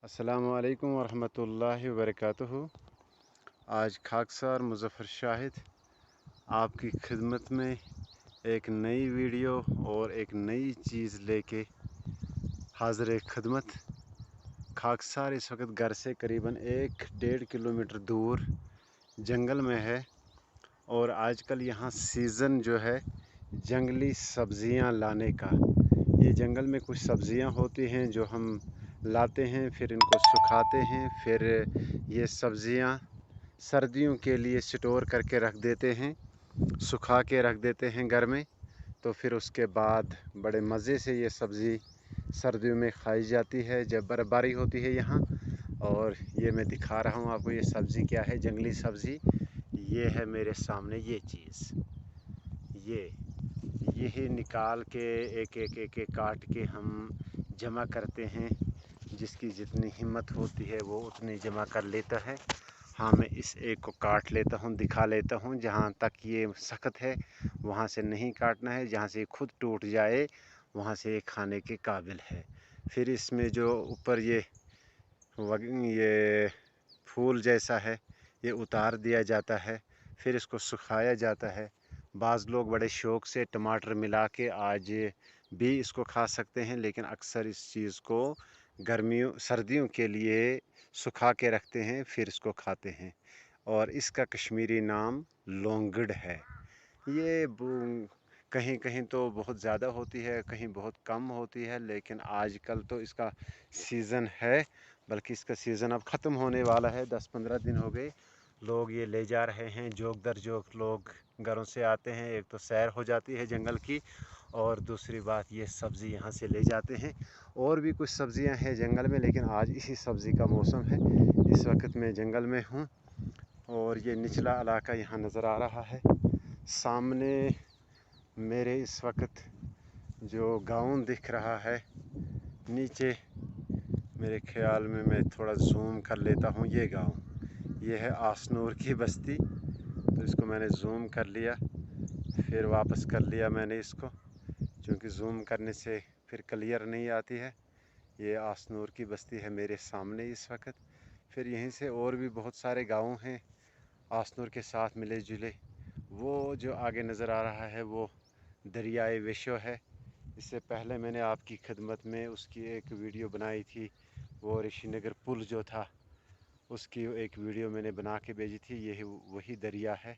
अस्सलामुअलैकुम वरहमतुल्लाहि वबरकातुहू। आज खाकसार मुज़फ़्फ़र शाहिद आपकी खिदमत में एक नई वीडियो और एक नई चीज़ लेके हाज़िर खिदमत। खाकसार इस वक्त घर से करीबन 1-1.5 किलोमीटर दूर जंगल में है और आजकल यहाँ सीज़न जो है जंगली सब्ज़ियाँ लाने का। ये जंगल में कुछ सब्ज़ियाँ होती हैं जो हम लाते हैं, फिर इनको सुखाते हैं, फिर ये सब्ज़ियाँ सर्दियों के लिए स्टोर करके रख देते हैं, सुखा के रख देते हैं घर में। तो फिर उसके बाद बड़े मज़े से ये सब्ज़ी सर्दियों में खाई जाती है जब बर्फ़बारी होती है यहाँ। और ये मैं दिखा रहा हूँ आपको, ये सब्ज़ी क्या है, जंगली सब्ज़ी। ये है मेरे सामने ये चीज़, यही निकाल के एक काट के हम जमा करते हैं। जिसकी जितनी हिम्मत होती है वो उतनी जमा कर लेता है। हाँ, मैं इस एक को काट लेता हूँ, दिखा लेता हूँ। जहाँ तक ये सख्त है वहाँ से नहीं काटना है, जहाँ से खुद टूट जाए वहाँ से ये खाने के काबिल है। फिर इसमें जो ऊपर ये फूल जैसा है ये उतार दिया जाता है, फिर इसको सुखाया जाता है। बाज़ लोग बड़े शौक़ से टमाटर मिला के आज भी इसको खा सकते हैं, लेकिन अक्सर इस चीज़ को सर्दियों के लिए सुखा के रखते हैं, फिर इसको खाते हैं। और इसका कश्मीरी नाम लोंगड़ है। ये कहीं कहीं तो बहुत ज़्यादा होती है, कहीं बहुत कम होती है, लेकिन आजकल तो इसका सीज़न है। बल्कि इसका सीज़न अब ख़त्म होने वाला है, 10-15 दिन हो गए। लोग ये ले जा रहे हैं, जोक दर जोक लोग घरों से आते हैं। एक तो सैर हो जाती है जंगल की, और दूसरी बात ये सब्ज़ी यहाँ से ले जाते हैं। और भी कुछ सब्ज़ियाँ हैं जंगल में, लेकिन आज इसी सब्ज़ी का मौसम है। इस वक्त मैं जंगल में हूँ और ये निचला इलाका यहाँ नज़र आ रहा है। सामने मेरे इस वक्त जो गाँव दिख रहा है, नीचे मेरे ख्याल में मैं थोड़ा जूम कर लेता हूँ। ये गाँव ये है आसनूर की बस्ती। तो इसको मैंने जूम कर लिया, फिर वापस कर लिया मैंने इसको, क्योंकि जूम करने से फिर क्लियर नहीं आती है। ये आसनूर की बस्ती है मेरे सामने इस वक्त। फिर यहीं से और भी बहुत सारे गाँव हैं आसनूर के साथ मिले जुले। वो जो आगे नज़र आ रहा है वो दरियाए विश्व है। इससे पहले मैंने आपकी खिदमत में उसकी एक वीडियो बनाई थी। वो ऋषिनगर पुल जो था उसकी एक वीडियो मैंने बना के भेजी थी। यही वही दरिया है